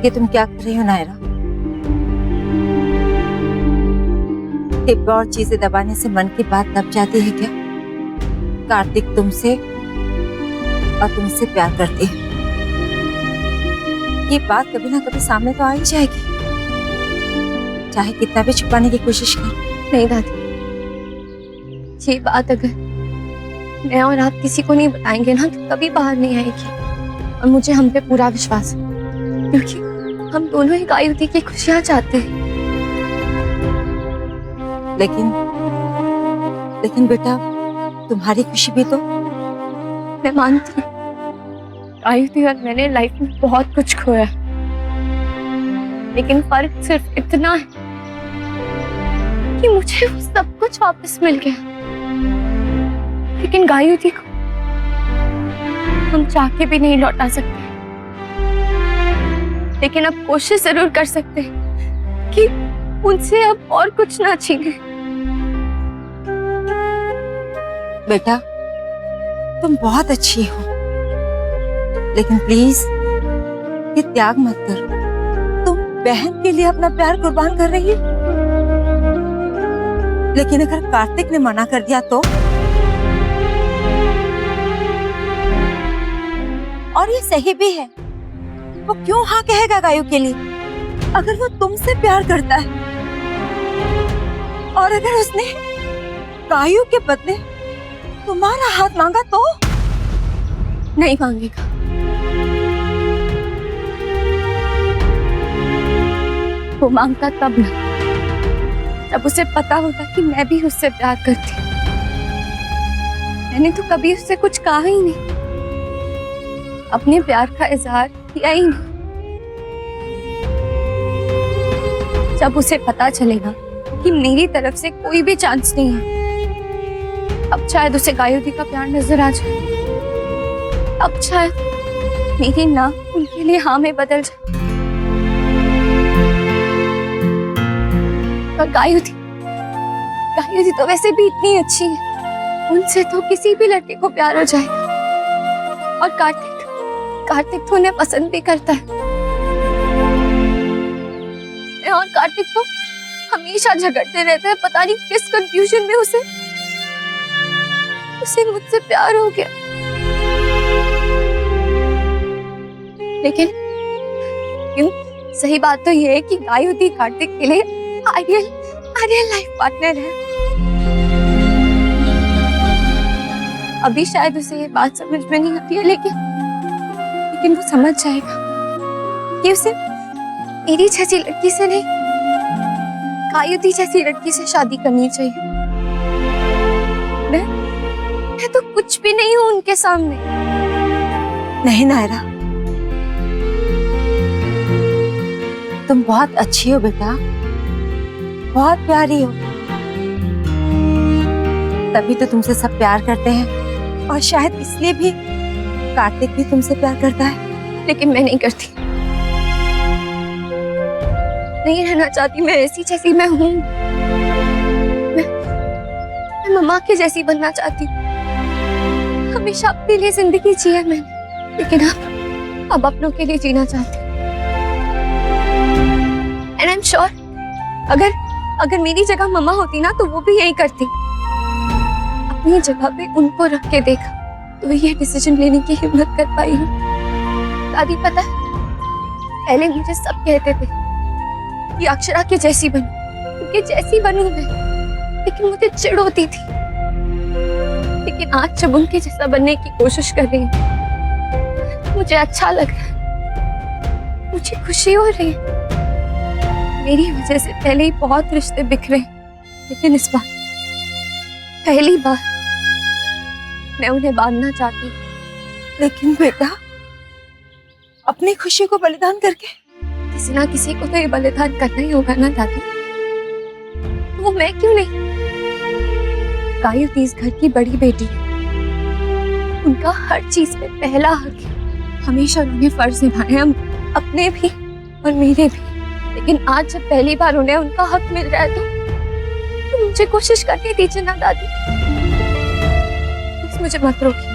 ये तुम क्या कर रही हो नायरा? हिप और चीजें दबाने से मन की बात दब जाती है क्या? कार्तिक तुमसे और तुमसे प्यार करती है, ये बात कभी ना कभी सामने तो आ ही जाएगी, चाहे कितना भी छुपाने की कोशिश कर। नहीं दादी, ये बात अगर मैं और आप किसी को नहीं बताएंगे ना तो कभी बाहर नहीं आएगी। और मुझे हम पे पूरा विश्वास है, क्योंकि हम दोनों ही गायुती की खुशियां चाहते हैं। लेकिन बेटा, तुम्हारी खुशी भी तो। मैं मानती हूँ गायुती और मैंने लाइफ में बहुत कुछ खोया, लेकिन फर्क सिर्फ इतना है कि मुझे वो सब कुछ वापस मिल गया, लेकिन गायुती को हम चाह के भी नहीं लौटा सकते। लेकिन अब कोशिश जरूर कर सकते हैं कि उनसे अब और कुछ ना छीने। बेटा, तुम बहुत अच्छी हो, लेकिन प्लीज ये त्याग मत करो। तुम बहन के लिए अपना प्यार कुर्बान कर रही हो, लेकिन अगर कार्तिक ने मना कर दिया तो? और ये सही भी है, वो क्यों हाँ कहेगा गायु के लिए अगर वो तुमसे प्यार करता है? और अगर उसने गायु के बदले तुम्हारा हाथ मांगा तो? नहीं मांगेगा। वो मांगता तब ना, जब उसे पता होता कि मैं भी उससे प्यार करती। मैंने तो कभी उससे कुछ कहा ही नहीं, अपने प्यार का इजहार किया ही नहीं। जब उसे पता चलेगा कि मेरी तरफ से कोई भी चांस नहीं है, अब शायद उसे गायुती का प्यार नजर आ जाए। अब शायद मेरी ना उनके लिए हाँ में बदल जाए। और गायुती तो वैसे भी इतनी अच्छी है, उनसे तो किसी भी लड़के को प्यार हो जाएगा। और कार्तिक तो उन्हें पसंद भी करता है। और कार्तिक तो हमेशा झगड़ते रहते हैं, पता नहीं किस कंफ्यूजन में उसे मुझसे प्यार हो गया। लेकिन सही बात तो ये है कि गायुती कार्तिक के लिए आइडियल लाइफ पार्टनर है। अभी शायद उसे ये बात समझ में नहीं आती है, लेकिन वो समझ जाएगा कि उसे मेरी जैसी लड़की से नहीं, गायुती जैसी लड़की से शादी करनी चाहिए। मैं तो कुछ भी नहीं हूं उनके सामने। नहीं नायरा, तुम बहुत अच्छी हो बेटा, बहुत प्यारी हो, तभी तो तुमसे सब प्यार करते हैं। और शायद इसलिए भी कार्तिक भी तुमसे प्यार करता है। लेकिन मैं नहीं करती, नहीं रहना चाहती मैं ऐसी जैसी मैं हूं। मैं मम्मा के जैसी बनना चाहती हूँ। हमेशा अपने लिए जिंदगी जी है मैंने, लेकिन अब अपनों के लिए जीना चाहती हूँ। एंड आई एम श्योर अगर मेरी जगह मम्मा होती ना तो वो भी यही करती। अपनी जगह पे उनको रख के देखा तो ये डिसीजन लेने की हिम्मत कर पाई हूँ। दादी पता है, पहले मुझे सब कहते थे कि अक्षरा के जैसी बनूं, क्योंकि जैसी बनूं मैं, लेकिन मुझे चिढ़ होती थी। लेकिन आज जब उनके जैसा बनने की कोशिश कर रही हूँ, मुझे अच्छा लग रहा है, मुझे खुशी हो रही है। मेरी वजह से पहले ही बहुत रिश्ते बिखरे, लेकिन इस बार पहली बार मैं उन्हें बांधना चाहती हूँ। लेकिन बेटा, अपनी खुशी को बलिदान करके? किसी ना किसी को तो ये बलिदान करना ही होगा ना दादी, तो वो मैं क्यों नहीं? गायुती इस घर की बड़ी बेटी है, उनका हर चीज पे पहला हक है। हमेशा उन्हें फर्ज निभाए हम अपने भी और मेरे भी, लेकिन आज जब पहली बार उन्हें उनका हक मिल रहा है तो मुझे कोशिश करनी दीजिए ना दादी, मुझे मत रोकिए।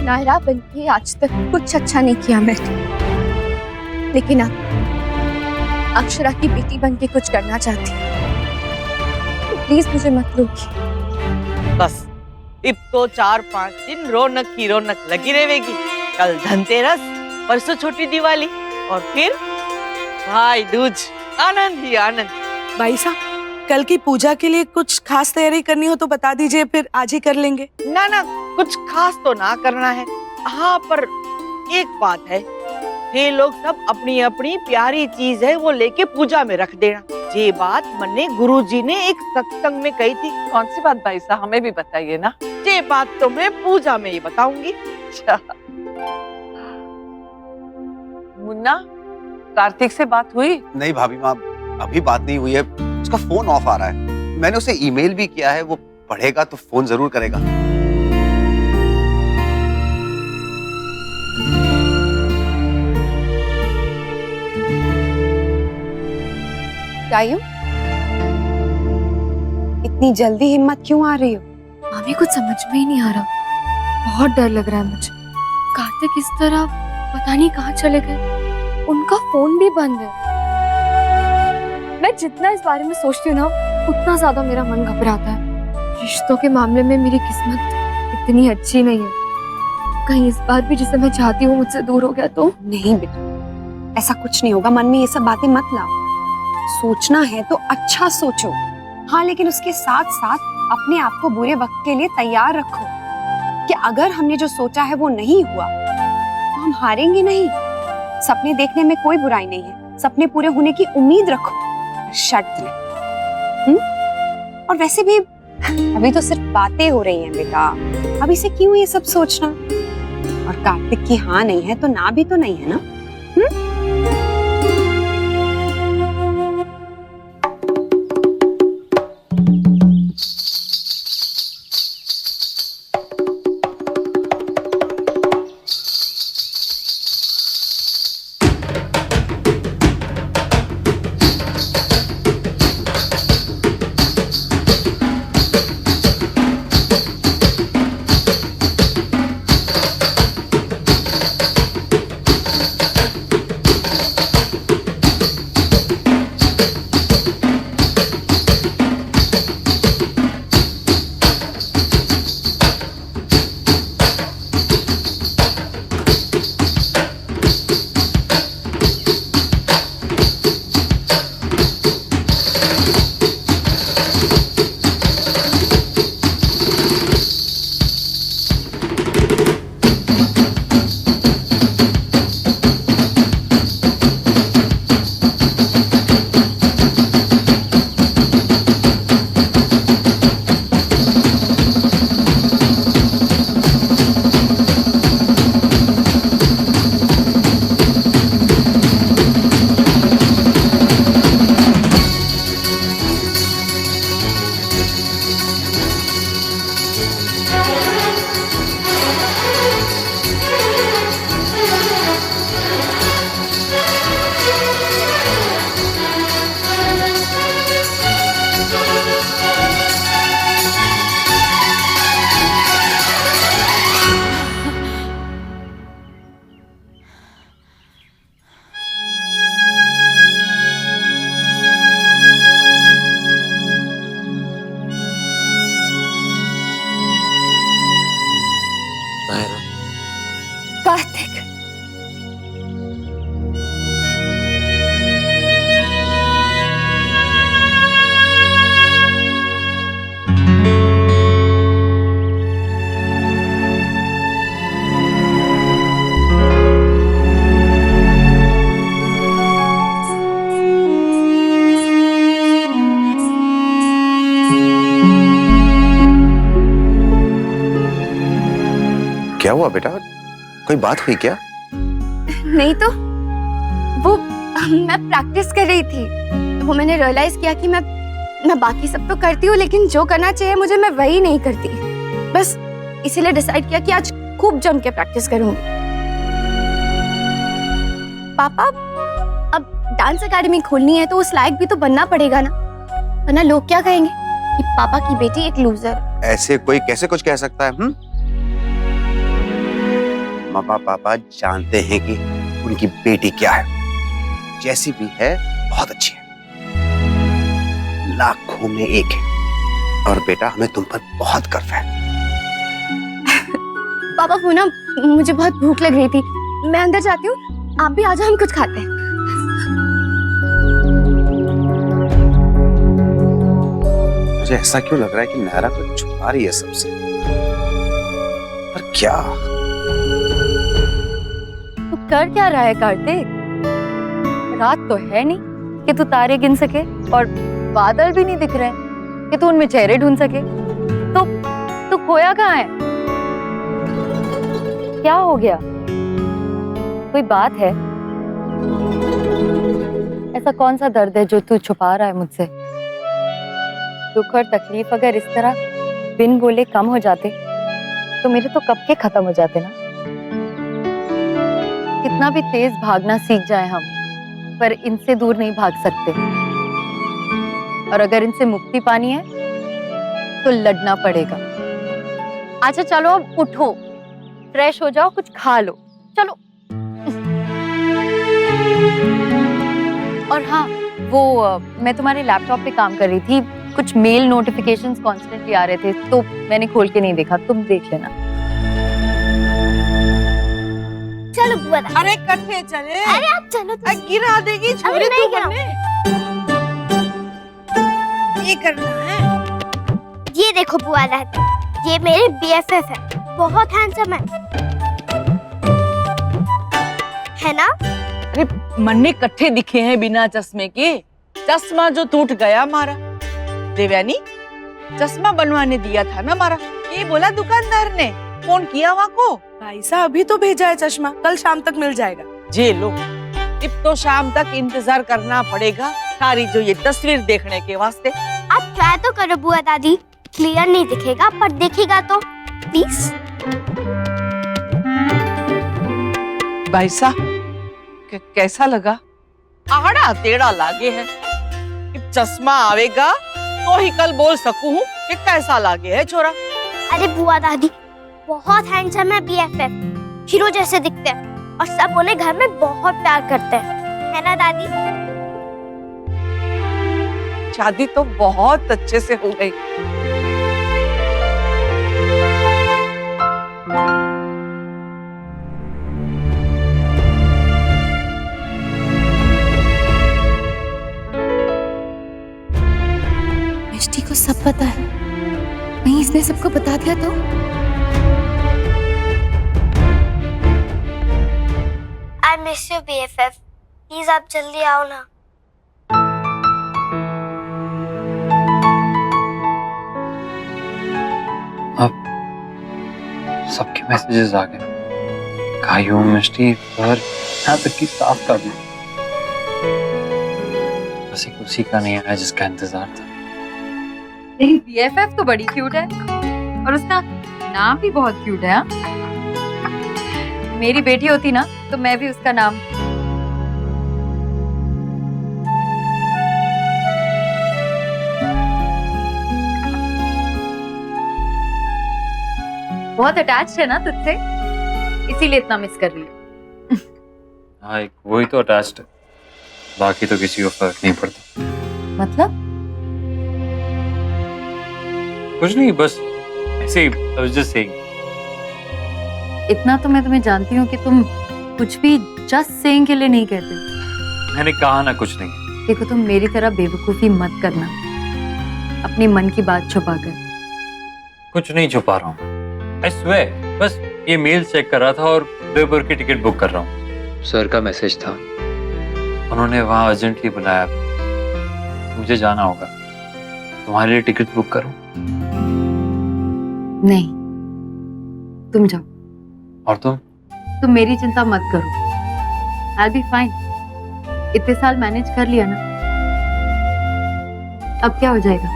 नायरा बनके आज तक कुछ अच्छा नहीं किया मैंने, लेकिन अब अक्षरा की बेटी बन के कुछ करना चाहती हूँ, तो प्लीज मुझे मत रोकिए। बस अब तो 4-5 दिन रौनक की रौनक लगी रहेगी। कल धनतेरस, परसों छोटी दिवाली और फिर भाई दूज। आनंद ही आनंद। भाई साहब, कल की पूजा के लिए कुछ खास तैयारी करनी हो तो बता दीजिए, फिर आज ही कर लेंगे। ना ना, कुछ खास तो ना करना है। हाँ, पर एक बात है, ये लोग सब अपनी अपनी प्यारी चीज है वो लेके पूजा में रख देना। ये बात मैंने गुरुजी ने एक सत्संग में कही थी। कौन सी बात भाई साहब, हमें भी बताइए ना। ये बात तो मैं पूजा में ही बताऊंगी। मुन्ना, कार्तिक से बात हुई? नहीं भाभी माँ, अभी बात नहीं हुई है। उसका फोन ऑफ आ रहा है। मैंने उसे ईमेल भी किया है, वो पढ़ेगा तो फोन जरूर करेगा। तायू, इतनी जल्दी हिम्मत क्यों आ रही हो? मामी, कुछ समझ में ही नहीं आ रहा, बहुत डर लग रहा है मुझे। कार्तिक इस तरह पता नहीं कहाँ चले गए, उनका फोन भी बंद है। मैं जितना इस बारे में सोचती हूँ ना, उतना ज्यादा मेरा मन घबराता है। रिश्तों के मामले में मेरी किस्मत इतनी अच्छी नहीं है। कहीं इस बार भी जिसे मैं चाहती हूँ मुझसे दूर हो गया तो? नहीं बेटा, ऐसा कुछ नहीं होगा। मन में ये सब बातें मत लाओ। सोचना है तो अच्छा सोचो, हाँ, लेकिन उसके साथ साथ अपने आप को बुरे वक्त के लिए तैयार रखो कि अगर हमने जो सोचा है वो नहीं हुआ तो हम हारेंगे नहीं। सपने देखने में कोई बुराई नहीं है, सपने पूरे होने की उम्मीद रखो, शर्त नहीं। और वैसे भी अभी तो सिर्फ बातें हो रही हैं बेटा, अभी से क्यों ये सब सोचना? और कार्तिक की हाँ नहीं है तो ना भी तो नहीं है ना। कार्तिक, क्या हुआ बेटा, कोई बात हुई क्या? नहीं तो वो मैं प्रैक्टिस कर रही थी, वो मैंने रियलाइज किया कि मैं बाकी सब तो करती हूँ, लेकिन जो करना चाहिए मुझे मैं वही नहीं करती। बस इसीलिए डिसाइड किया कि आज खूब जम के प्रैक्टिस करूंगी। पापा, अब डांस एकेडमी खोलनी है तो उस लायक भी तो बनना पड़ेगा ना, वरना लोग क्या कहेंगे कि पापा की बेटी एक लूजर। ऐसे कोई कैसे कुछ कह सकता है? मम्मा पापा जानते हैं कि उनकी बेटी क्या है। जैसी भी है बहुत अच्छी है, लाखों में एक है। और बेटा हमें तुम पर बहुत गर्व है। पापा वो ना, मुझे बहुत भूख लग रही थी, मैं अंदर जाती हूँ, आप भी आ जाओ, हम कुछ खाते हैं। मुझे ऐसा क्यों लग रहा है कि नायरा कुछ छुपा रही है सबसे, पर क्या? तू कर क्या रहा है कार्तिक? रात तो है नहीं कि तू तारे गिन सके, और बादल भी नहीं दिख रहे कि तू उनमें चेहरे ढूंढ सके। तो तू खोया कहाँ है? क्या हो गया? कोई बात है? ऐसा कौन सा दर्द है जो तू छुपा रहा है मुझसे? दुख और तकलीफ अगर इस तरह बिन बोले कम हो जाते तो मेरे तो कब के खत्म हो जाते ना। कितना भी तेज भागना सीख जाए हम, पर इनसे दूर नहीं भाग सकते। और अगर इनसे मुक्ति पानी है तो लड़ना पड़ेगा। अच्छा चलो अब उठो, फ्रेश हो जाओ, कुछ खा लो, चलो। और हाँ, वो मैं तुम्हारे लैपटॉप पे काम कर रही थी, कुछ मेल नोटिफिकेशंस कॉन्स्टेंटली आ रहे थे तो मैंने खोल के नहीं देखा, तुम देख लेना। चलो बुआ। अरे इकट्ठे चले। अरे आप चलो तो। गिरा देगी छोरी नहीं तू बन्ने। ये करना है। ये देखो बुआ दादी, ये मेरे BFF है, बहुत हैंडसम है ना? अरे मन्ने इकट्ठे दिखे हैं बिना चश्मे के। चश्मा जो टूट गया हमारा। देवयानी, चश्मा बनवाने दिया था ना हमारा, ये बोला दुकानदार ने, फोन किया वहाँ को। भाई साहब अभी तो भेजा है चश्मा, कल शाम तक मिल जाएगा। जे लो, अब तो शाम तक इंतजार करना पड़ेगा सारी जो ये तस्वीर देखने के वास्ते। आप ट्राई तो करो बुआ दादी, क्लियर नहीं दिखेगा पर दिखेगा तो प्लीज। भाई साहब कैसा लगा? आड़ा टेढ़ा लागे है। अब चश्मा आवेगा तो ही कल बोल सकूं कि कैसा लागे है छोरा। अरे बुआ दादी बहुत हैंडसम है BFF, हीरो जैसे दिखते हैं और सब उन्हें घर में बहुत प्यार करते हैं, है ना दादी? शादी तो बहुत अच्छे से हो गई। मिष्टी को सब पता है, नहीं इसने सबको बता दिया तो? I miss you BFF, please आप जल्दी आओ ना। अब सबके मैसेजेस आ गए, कायू, मिष्टी, पर यहाँ तक कि साफ का भी। बस एक उसी का नहीं आया जिसका इंतजार था। लेकिन BFF तो बड़ी क्यूट है, और उसका नाम भी बहुत क्यूट है। मेरी बेटी होती ना तो मैं भी उसका नाम बहुत अटैच है ना तुझसे, इसीलिए इतना मिस कर रही है। हाँ, एक वही तो अटैच्ड है, बाकी तो किसी को फर्क नहीं पड़ता। मतलब कुछ नहीं, बस ऐसे ही, I was just saying। इतना तो मैं तुम्हें जानती हूँ कि तुम कुछ भी जस्ट सेइंग के लिए नहीं कहते। मैंने कहा ना कुछ नहीं। देखो तुम मेरी तरह बेवकूफी मत करना, अपने मन की बात छुपा कर। कुछ नहीं छुपा रहा हूँ, I swear, बस ये मेल चेक कर रहा था और उदयपुर की टिकट बुक कर रहा हूँ। सर का मैसेज था, उन्होंने वहाँ अर्जेंटली बुलाया, मुझे जाना होगा। तुम्हारे लिए टिकट बुक करूँ? नहीं, तुम जाओ। और तुम मेरी चिंता मत करो, I'll be fine। इतने साल मैनेज कर लिया ना, अब क्या हो जाएगा।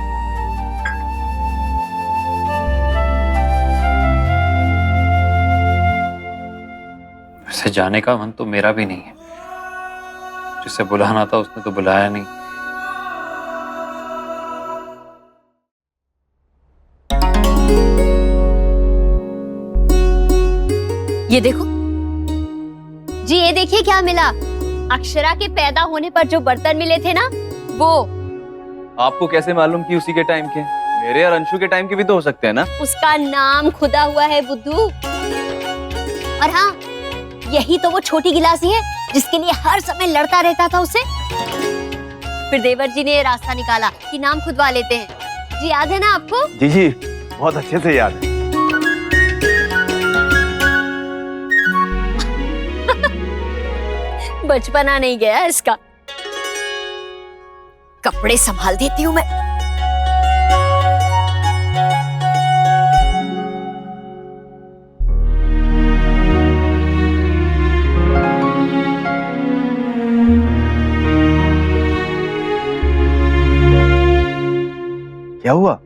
वैसे जाने का मन तो मेरा भी नहीं है, जिसे बुलाना था उसने तो बुलाया नहीं। ये देखो जी, ये देखिए क्या मिला। अक्षरा के पैदा होने पर जो बर्तन मिले थे ना, वो। आपको कैसे मालूम कि उसी के टाइम के? मेरे और अंशु के टाइम के भी तो हो सकते हैं ना। उसका नाम खुदा हुआ है बुद्धू। और हाँ, यही तो वो छोटी गिलासी है जिसके लिए हर समय लड़ता रहता था उससे। फिर देवर जी ने रास्ता निकाला कि नाम खुदवा लेते हैं। जी याद है ना आपको? जी जी, बहुत अच्छे से याद है। बचपना नहीं गया इसका। कपड़े संभाल देती हूँ मैं। क्या हुआ?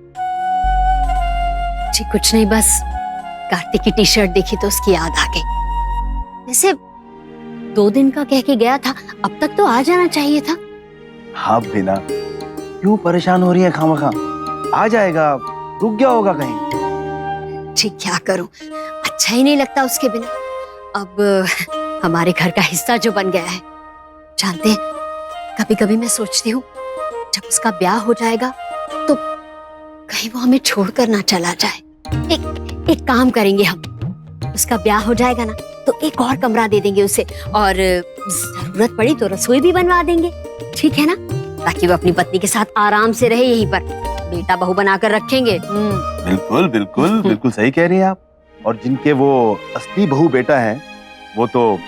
जी कुछ नहीं, बस कार्तिक की टी शर्ट देखी तो उसकी याद आ गई। जैसे 2 दिन का कह के गया था, अब तक तो आ जाना चाहिए था। हाँ बिना, क्यों परेशान हो रही है खामखा? आ जाएगा, रुक गया होगा कहीं। ठीक, क्या करूं, अच्छा ही नहीं लगता उसके बिना। अब हमारे घर का हिस्सा जो बन गया है। जानते हैं, कभी कभी मैं सोचती हूँ जब उसका ब्याह हो जाएगा तो कहीं वो हमें छोड़कर ना चला जाए। एक काम करेंगे हम, उसका ब्याह हो जाएगा ना तो एक और कमरा दे देंगे उसे, और जरूरत पड़ी तो रसोई भी बनवा देंगे, ठीक है ना? ताकि वो अपनी पत्नी के साथ आराम से रहे यहीं पर। बेटा बहू बनाकर रखेंगे। बिल्कुल बिल्कुल बिल्कुल सही कह रही हैं आप। और जिनके वो असली बहू बेटा है वो तो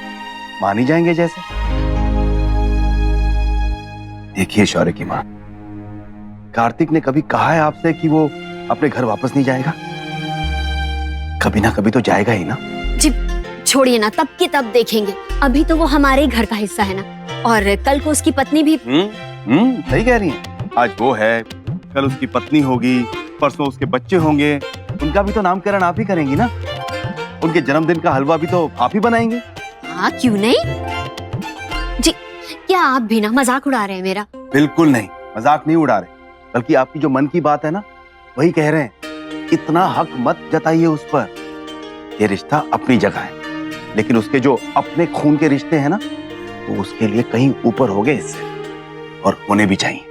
मान ही जाएंगे। जैसे देखिए शौर्य की माँ, कार्तिक ने कभी कहा है आपसे कि वो अपने घर वापस नहीं जाएगा? कभी ना कभी तो जाएगा ही ना। जी छोड़िए ना, तब की तब देखेंगे। अभी तो वो हमारे ही घर का हिस्सा है ना। और कल को उसकी पत्नी भी। सही कह रही हैं। आज वो है, कल उसकी पत्नी होगी, परसों उसके बच्चे होंगे। उनका भी तो नामकरण आप ही करेंगी ना। उनके जन्मदिन का हलवा भी तो आप ही बनाएंगे। हाँ क्यों नहीं जी। क्या आप भी ना मजाक उड़ा रहे हैं मेरा? बिल्कुल नहीं, मजाक नहीं उड़ा रहे, बल्कि आपकी जो मन की बात है ना वही कह रहे हैं। इतना हक मत जताइए उस पर। ये रिश्ता अपनी जगह है, लेकिन उसके जो अपने खून के रिश्ते हैं ना, वो उसके लिए कहीं ऊपर हो गए इससे, और होने भी चाहिए।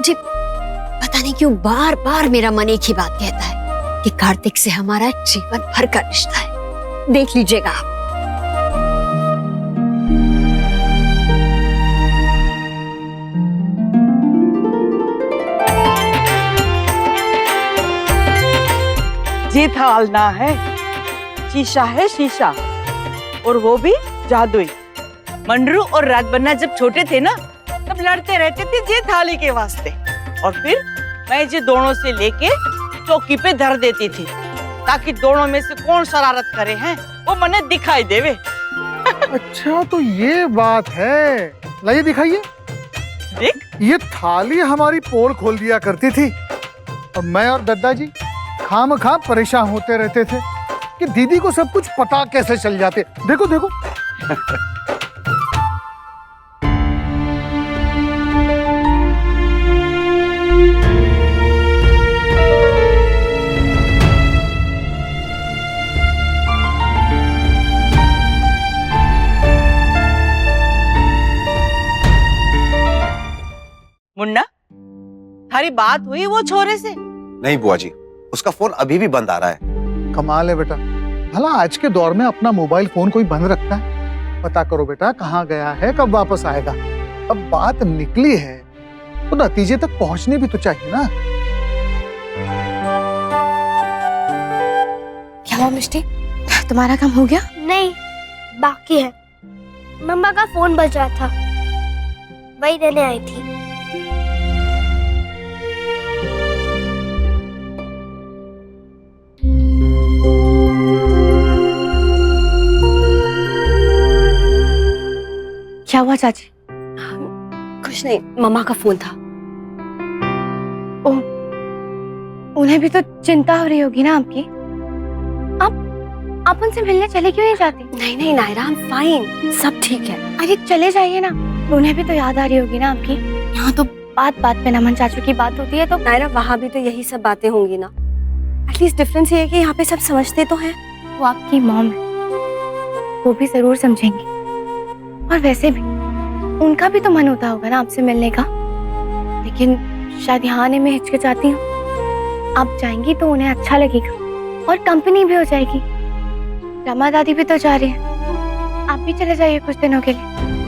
जी पता नहीं क्यों बार बार मेरा मन एक ही बात कहता है कि कार्तिक से हमारा जीवन भर का रिश्ता है। देख लीजिएगा आप। ये थाल ना है, शीशा है शीशा, और वो भी जादुई। मंडरू और राजबन्ना जब छोटे थे ना, तब लड़ते रहते थे ये थाली के वास्ते, और फिर मैं ये दोनों से लेके चौकी पे धर देती थी, ताकि दोनों में से कौन शरारत करे हैं वो मने दिखाई देवे। अच्छा तो ये बात है। लाइए दिखाइए। देख, ये थाली हमारी पोल खोल दिया करती थी, और मैं और दद्दा जी खामखा परेशान होते रहते थे कि दीदी को सब कुछ पता कैसे चल जाते। देखो देखो। मुन्ना, थारी बात हुई वो छोरे से? नहीं बुआ जी, उसका फोन अभी भी बंद आ रहा है। कमाल है बेटा, भला आज के दौर में अपना मोबाइल फोन कोई बंद रखता है? पता करो बेटा कहाँ गया है, कब वापस आएगा। अब बात निकली है तो नतीजे तक पहुंचने भी तो चाहिए ना। क्या हुआ मिष्टी, तुम्हारा काम हो गया? नहीं, बाकी है। मम्मा का फोन बज रहा था, वही लेने आई थी। क्या हुआ चाची? कुछ नहीं, मम्मा का फोन था। ओह, उन्हें भी तो चिंता हो रही होगी ना आपकी। आप उनसे मिलने चले क्यों नहीं जाती? नहीं नहीं नायरा, आई एम फाइन, सब ठीक है। अरे चले जाइए ना, उन्हें भी तो याद आ रही होगी ना आपकी। यहाँ तो बात बात पे नमन चाचू की बात होती है, तो नायरा वहाँ भी तो यही सब बातें होंगी ना। एटलीस्ट डिफरेंस ये है कि यहाँ पे सब समझते तो हैं। वो आपकी मॉम है, वो भी जरूर समझेंगी। और वैसे भी उनका भी तो मन होता होगा ना आपसे मिलने का, लेकिन शायद यहाँ आने में हिचकिचाती हूँ। आप जाएंगी तो उन्हें अच्छा लगेगा और कंपनी भी हो जाएगी। रमा दादी भी तो जा रही है, आप भी चले जाइए कुछ दिनों के लिए।